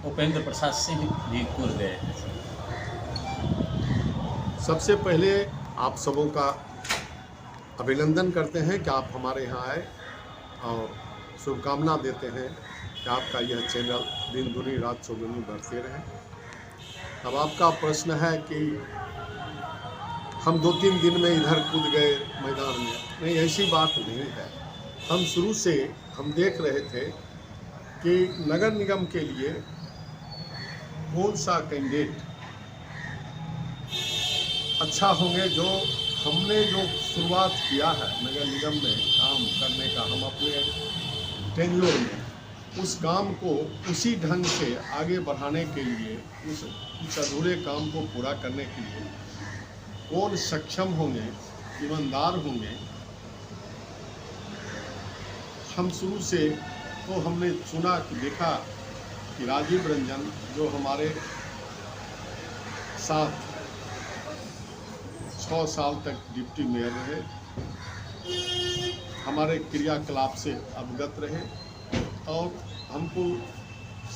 उपेंद्र प्रसाद सिंह भी कूद गए हैं। सबसे पहले आप सबों का अभिनंदन करते हैं कि आप हमारे यहाँ आए और शुभकामना देते हैं कि आपका यह चैनल दिन दुनी रात चौगुनी बढ़ते रहे। अब आपका प्रश्न है कि हम 2-3 दिन में इधर कूद गए मैदान में, नहीं, ऐसी बात नहीं है। हम शुरू से हम देख रहे थे कि नगर निगम के लिए कौन सा कैंडिडेट अच्छा होंगे। जो हमने जो शुरुआत किया है नगर निगम में काम करने का, हम अपने टेन्योर में उस काम को उसी ढंग से आगे बढ़ाने के लिए, उस अधूरे काम को पूरा करने के लिए कौन सक्षम होंगे, ईमानदार होंगे। हम शुरू से तो हमने चुना कि देखा कि राजीव रंजन जो हमारे साथ 6 साल तक डिप्टी मेयर रहे, हमारे क्रियाकलाप से अवगत रहे और हमको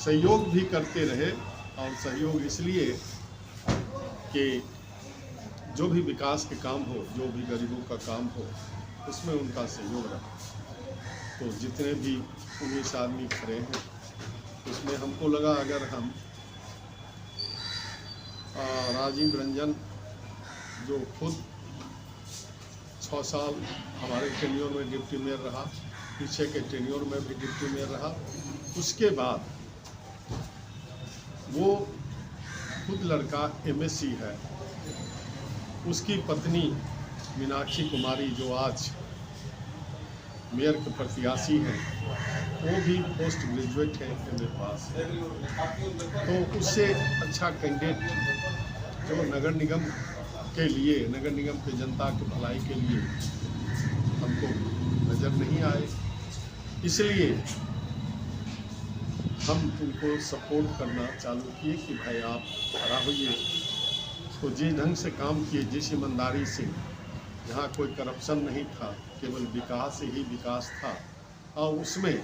सहयोग भी करते रहे। और सहयोग इसलिए कि जो भी विकास के काम हो, जो भी गरीबों का काम हो, उसमें उनका सहयोग रहा। तो जितने भी 19 आदमी खड़े हैं उसमें हमको लगा अगर हम राजीव रंजन जो खुद 6 साल हमारे टेन्योर में डिप्टी मेयर रहा, पीछे के टेन्योर में भी डिप्टी मेयर रहा, उसके बाद वो खुद लड़का एमएससी है, उसकी पत्नी मीनाक्षी कुमारी जो आज मेयर के प्रत्याशी हैं, वो भी पोस्ट ग्रेजुएट है मेरे पास। तो उससे अच्छा कैंडिडेट जो नगर निगम के लिए, नगर निगम के जनता की भलाई के लिए हमको नज़र नहीं आए, इसलिए हम उनको सपोर्ट करना चालू किए कि भाई आप खड़ा होइए। तो जिस ढंग से काम किए, जिस ईमानदारी से, जहाँ कोई करप्शन नहीं था, केवल विकास ही विकास था, और उसमें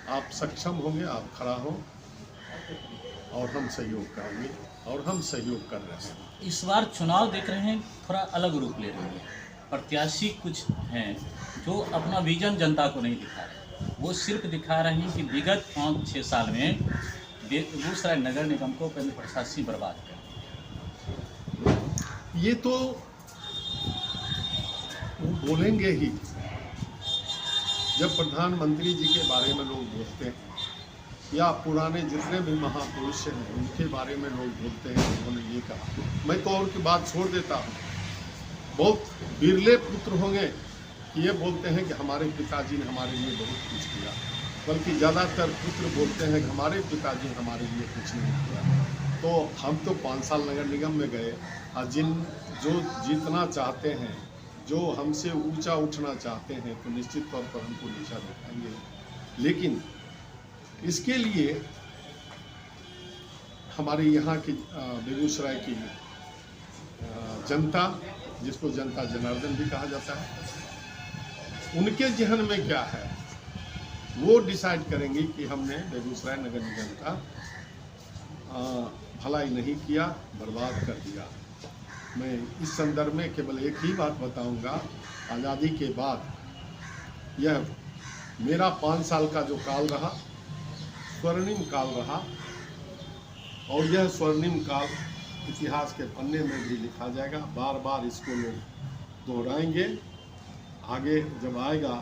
आप सक्षम होंगे, आप खड़ा हो और हम सहयोग करेंगे और हम सहयोग कर रहे हैं। इस बार चुनाव देख रहे हैं थोड़ा अलग रूप ले रहे हैं। प्रत्याशी कुछ हैं जो अपना विजन जनता को नहीं दिखा रहे, वो सिर्फ दिखा रहे हैं कि विगत 5-6 साल में बेगूसराय नगर निगम को उपेंद्र प्रसाद सिंह बर्बाद कर। ये तो वो बोलेंगे ही। जब प्रधानमंत्री जी के बारे में लोग बोलते हैं या पुराने जितने भी महापुरुष हैं उनके बारे में लोग बोलते हैं, उन्होंने ये कहा, मैं तो और की बात छोड़ देता हूँ। बहुत बिरले पुत्र होंगे कि ये बोलते हैं कि हमारे पिताजी ने हमारे लिए बहुत कुछ किया, बल्कि ज़्यादातर पुत्र बोलते हैं कि हमारे पिताजी हमारे लिए कुछ नहीं किया। तो हम तो 5 साल नगर निगम में गए और जो जीतना चाहते हैं, जो हमसे ऊंचा उठना चाहते हैं, तो निश्चित तौर पर हमको नीचा दिखाएंगे। लेकिन इसके लिए हमारे यहाँ की बेगूसराय की जनता, जिसको जनता जनार्दन भी कहा जाता है, उनके जहन में क्या है वो डिसाइड करेंगे कि हमने बेगूसराय नगर निगम का भलाई नहीं किया, बर्बाद कर दिया। मैं इस संदर्भ में केवल एक ही बात बताऊंगा, आज़ादी के बाद यह मेरा 5 साल का जो काल रहा, स्वर्णिम काल रहा, और यह स्वर्णिम काल इतिहास के पन्ने में भी लिखा जाएगा। बार बार इसको लोग दोहराएंगे। आगे जब आएगा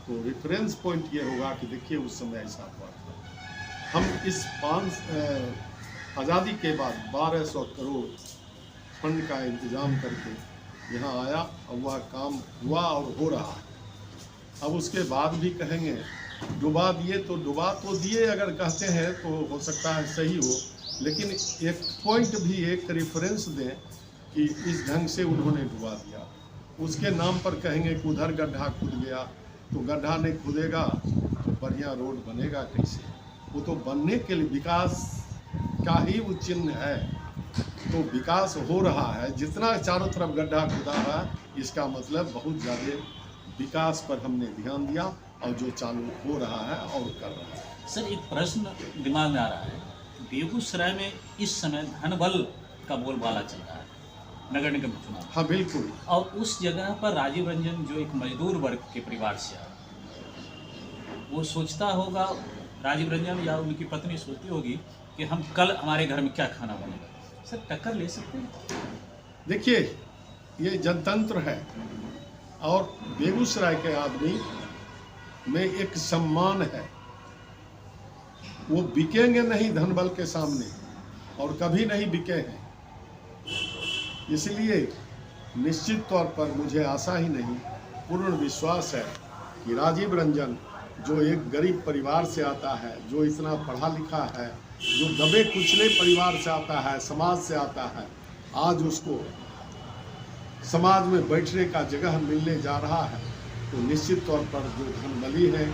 तो रेफरेंस पॉइंट ये होगा कि देखिए उस समय ऐसा हुआ था। हम इस आज़ादी के बाद 1200 करोड़ फंड का इंतजाम करके यहाँ आया और वह काम हुआ और हो रहा है। अब उसके बाद भी कहेंगे डुबा दिए, तो डुबा तो दिए अगर कहते हैं तो हो सकता है सही हो, लेकिन एक पॉइंट भी, एक रेफरेंस दें कि इस ढंग से उन्होंने डुबा दिया। उसके नाम पर कहेंगे कि उधर गड्ढा खुद गया, तो गड्ढा नहीं खुदेगा तो बढ़िया रोड बनेगा कैसे? वो तो बनने के लिए विकास का ही वो चिन्ह है। तो विकास हो रहा है, जितना चारों तरफ गड्ढा खुदा है, इसका मतलब बहुत ज़्यादा विकास पर हमने ध्यान दिया और जो चालू हो रहा है और कर रहा है। सर, एक प्रश्न दिमाग में आ रहा है बेगूसराय में इस समय धनबल का बोलबाला चल रहा है नगर निगम चुनाव, हाँ बिल्कुल। और उस जगह पर राजीव रंजन जो एक मजदूर वर्ग के परिवार से आया, वो सोचता होगा, राजीव रंजन या उनकी पत्नी सोचती होगी कि हम कल हमारे घर में क्या खाना बनेगा। सर टक्कर ले सकते हैं? देखिए, ये जनतंत्र है और बेगूसराय के आदमी में एक सम्मान है, वो बिकेंगे नहीं धनबल के सामने और कभी नहीं बिके हैं। इसलिए निश्चित तौर पर मुझे आशा ही नहीं, पूर्ण विश्वास है कि राजीव रंजन जो एक गरीब परिवार से आता है, जो इतना पढ़ा लिखा है, जो दबे कुचले परिवार से आता है, समाज से आता है, आज उसको समाज में बैठने का जगह मिलने जा रहा है। तो निश्चित तौर पर जो धनबली है,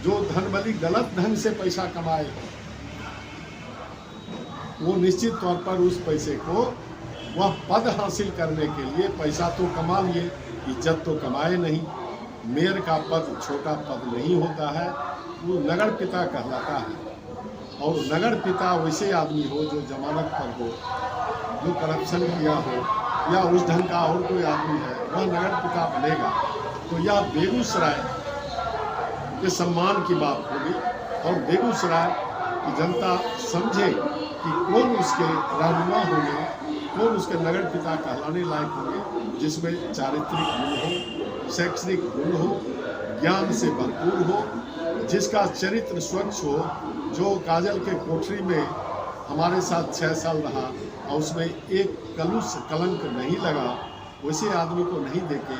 जो धनबली गलत ढंग से पैसा कमाए, वो निश्चित तौर पर उस पैसे को वह पद हासिल करने के लिए, पैसा तो कमा लिए, इज्जत तो कमाए नहीं। मेयर का पद छोटा पद नहीं होता है, वो नगर पिता कहलाता है। और नगर पिता वैसे आदमी हो जो जमानत पर हो, जो करप्शन किया हो, या उस ढंग का और कोई आदमी है, वह नगर पिता बनेगा। तो यह बेगूसराय के सम्मान की बात होगी और बेगूसराय की जनता समझे कि कौन उसके रहनुमा होंगे, कौन उसके नगर पिता कहलाने लायक होंगे, जिसमें चारित्रिक गुण हो, शैक्षणिक गुण हो, ज्ञान से भरपूर हो, जिसका चरित्र स्वच्छ हो, जो काजल के कोठरी में हमारे साथ 6 साल रहा और उसमें एक कलुष कलंक नहीं लगा। वैसे आदमी को नहीं देके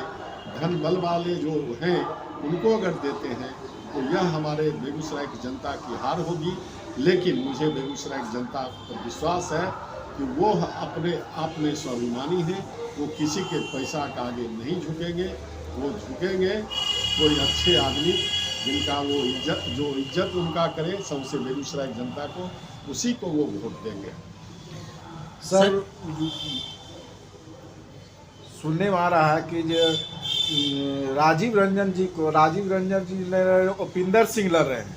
धन बल वाले जो हैं उनको अगर देते हैं तो यह हमारे बेगूसराय की जनता की हार होगी। लेकिन मुझे बेगूसराय की जनता पर विश्वास है कि वो अपने आप में स्वाभिमानी है, वो किसी के पैसा के आगे नहीं झुकेंगे। वो झुकेंगे कोई अच्छे आदमी जिनका वो इज्जत, जो इज्जत उनका करे सबसे बेगूसराय की जनता को, उसी को वो वोट देंगे। सर सुनने में आ रहा है कि जो राजीव रंजन जी ने उपिंदर सिंह लड़ रहे हैं,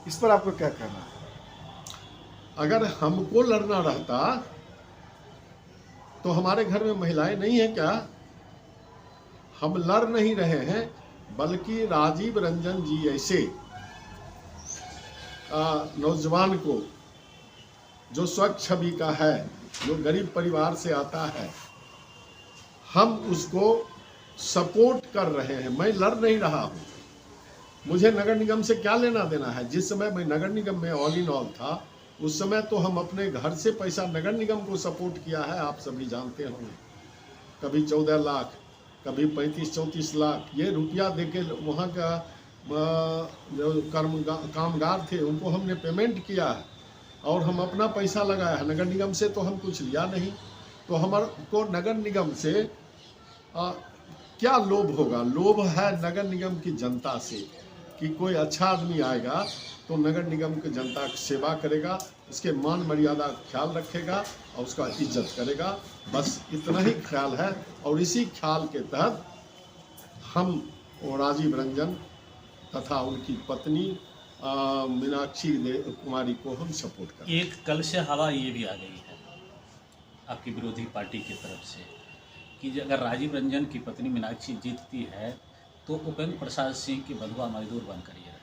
इस पर आपको क्या कहना है? अगर हमको लड़ना रहता तो हमारे घर में महिलाएं नहीं है क्या? हम लड़ नहीं रहे हैं, बल्कि राजीव रंजन जी ऐसे नौजवान को जो स्वच्छ छवि का है, जो गरीब परिवार से आता है, हम उसको सपोर्ट कर रहे हैं। मैं लड़ नहीं रहा हूँ, मुझे नगर निगम से क्या लेना देना है। जिस समय मैं नगर निगम में ऑल इन ऑल था, उस समय तो हम अपने घर से पैसा नगर निगम को सपोर्ट किया है, आप सभी जानते होंगे। कभी 14 लाख, कभी 35-34 लाख ये रुपया देके वहाँ का जो कामगार थे उनको हमने पेमेंट किया है और हम अपना पैसा लगाया है। नगर निगम से तो हम कुछ लिया नहीं। तो हमारे को नगर निगम से क्या लोभ होगा? लोभ है नगर निगम की जनता से कि कोई अच्छा आदमी आएगा तो नगर निगम की जनता की सेवा करेगा, उसके मान मर्यादा का ख्याल रखेगा और उसका इज्जत करेगा। बस इतना ही ख्याल है और इसी ख्याल के तहत हम राजीव रंजन तथा उनकी पत्नी मीनाक्षी कुमारी को हम सपोर्ट करें। एक कल से हवा ये भी आ गई है आपकी विरोधी पार्टी की तरफ से कि अगर राजीव रंजन की पत्नी मीनाक्षी जीतती है तो उपेंद्र प्रसाद सिंह की बंधुआ मजदूर बनकर ये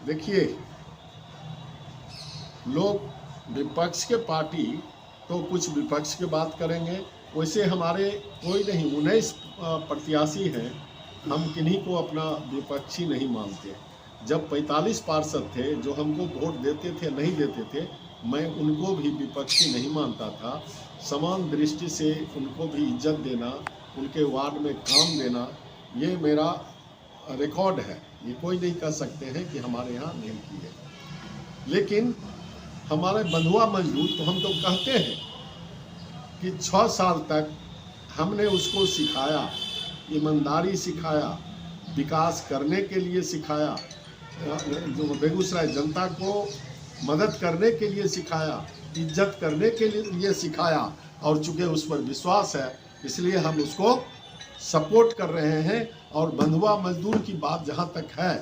देखिए, लोग विपक्ष के पार्टी तो कुछ विपक्ष की बात करेंगे, वैसे हमारे कोई नहीं 19 प्रत्याशी हैं, हम किन्हीं को अपना विपक्षी नहीं मानते। जब 45 पार्षद थे जो हमको वोट देते थे नहीं देते थे, मैं उनको भी विपक्षी नहीं मानता था। समान दृष्टि से उनको भी इज्जत देना, उनके वार्ड में काम देना, ये मेरा रिकॉर्ड है। ये कोई नहीं कह सकते हैं कि हमारे यहाँ नहीं किए। लेकिन हमारे बंधुआ मजदूर तो हम तो कहते हैं कि 6 साल तक हमने उसको सिखाया, ईमानदारी सिखाया, विकास करने के लिए सिखाया, जो बेगूसराय जनता को मदद करने के लिए सिखाया, इज्जत करने के लिए सिखाया और चूँकि उस पर विश्वास है इसलिए हम उसको सपोर्ट कर रहे हैं। और बंधुआ मजदूर की बात जहाँ तक है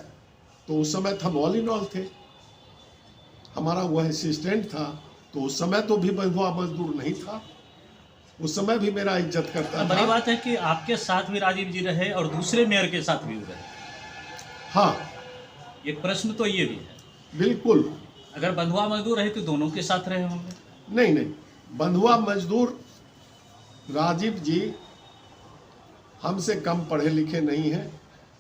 तो उस समय हम ऑल इन ऑल थे, हमारा वह असिस्टेंट था, तो उस समय तो भी बंधुआ मजदूर नहीं था, उस समय भी मेरा इज्जत करता बड़ी था। बात है कि आपके साथ भी राजीव जी रहे और दूसरे मेयर के साथ भी रहे। हाँ एक प्रश्न तो ये भी है, बिल्कुल। अगर बंधुआ मजदूर रहे तो दोनों के साथ रहे होंगे। नहीं नहीं, बंधुआ मजदूर राजीव जी हमसे कम पढ़े लिखे नहीं हैं,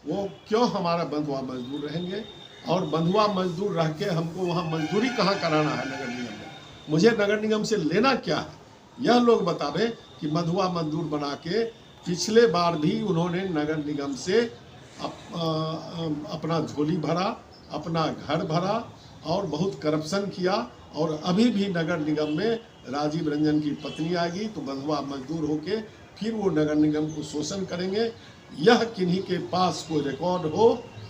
वो क्यों हमारा बंधुआ मजदूर रहेंगे? और बंधुआ मजदूर रह के हमको वहाँ मजदूरी कहाँ कराना है नगर निगम में? मुझे नगर निगम से लेना क्या है? यह लोग बतावे कि बंधुआ मजदूर बना के पिछले बार भी उन्होंने नगर निगम से अपना झोली भरा, अपना घर भरा और बहुत करप्शन किया, और अभी भी नगर निगम में राजीव रंजन की पत्नी आएगी तो बंधुआ मजदूर होके फिर वो नगर निगम को शोषण करेंगे। यह किन्हीं के पास कोई रिकॉर्ड हो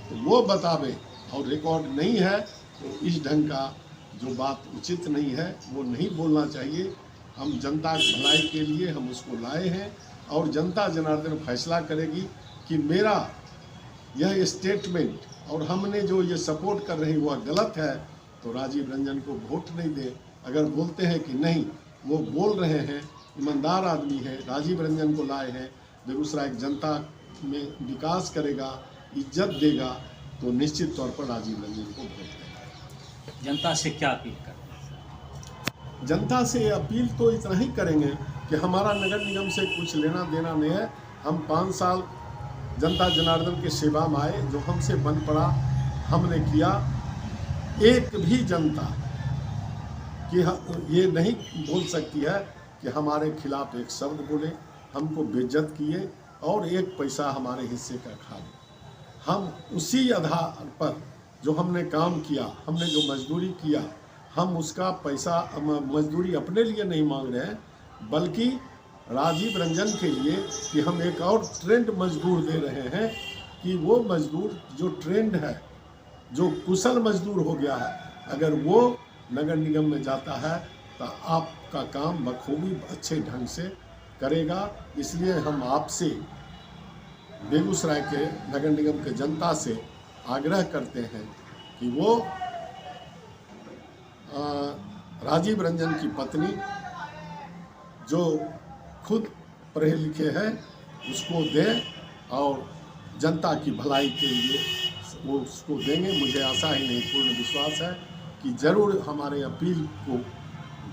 तो वो बतावे, और रिकॉर्ड नहीं है तो इस ढंग का जो बात उचित नहीं है वो नहीं बोलना चाहिए। हम जनता की भलाई के लिए हम उसको लाए हैं, और जनता जनार्दन फैसला करेगी कि मेरा यह स्टेटमेंट और हमने जो ये सपोर्ट कर रहे हैं वह गलत है, तो राजीव रंजन को वोट नहीं दे। अगर बोलते हैं कि नहीं, वो बोल रहे हैं, ईमानदार आदमी है, राजीव रंजन को लाए हैं, बेगूसराय की जनता में विकास करेगा, इज्जत देगा, तो निश्चित तौर पर राजीव रंजन को वोट देगा। जनता से क्या अपील करते हैं? जनता से अपील तो इतना ही करेंगे कि हमारा नगर निगम से कुछ लेना देना नहीं है। हम 5 साल जनता जनार्दन के सेवा में आए, जो हमसे बन पड़ा हमने किया। एक भी जनता कि ये नहीं बोल सकती है कि हमारे खिलाफ एक शब्द बोले, हमको बेइज्जत किए और एक पैसा हमारे हिस्से का खा ले। हम उसी आधार पर जो हमने काम किया, हमने जो मजदूरी किया, हम उसका पैसा मजदूरी अपने लिए नहीं मांग रहे हैं, बल्कि राजीव रंजन के लिए कि हम एक और ट्रेंड मजदूर दे रहे हैं कि वो मजदूर जो ट्रेंड है, जो कुशल मजदूर हो गया है, अगर वो नगर निगम में जाता है तो आपका काम बखूबी अच्छे ढंग से करेगा। इसलिए हम आपसे, बेगूसराय के नगर निगम के जनता से आग्रह करते हैं कि वो राजीव रंजन की पत्नी जो खुद पढ़े लिखे हैं उसको दें, और जनता की भलाई के लिए वो उसको देंगे। मुझे आशा ही नहीं, पूर्ण विश्वास है कि ज़रूर हमारे अपील को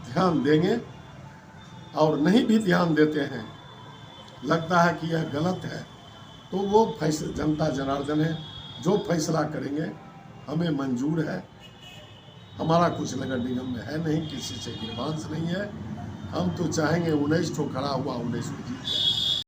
ध्यान देंगे, और नहीं भी ध्यान देते हैं, लगता है कि यह गलत है, तो वो फैसला जनता जनार्दन है, जो फैसला करेंगे हमें मंजूर है। हमारा कुछ नगर निगम में है नहीं, किसी से गिरबांस नहीं है। हम तो चाहेंगे 19 ठो खड़ा हुआ 19 को जीत जाए।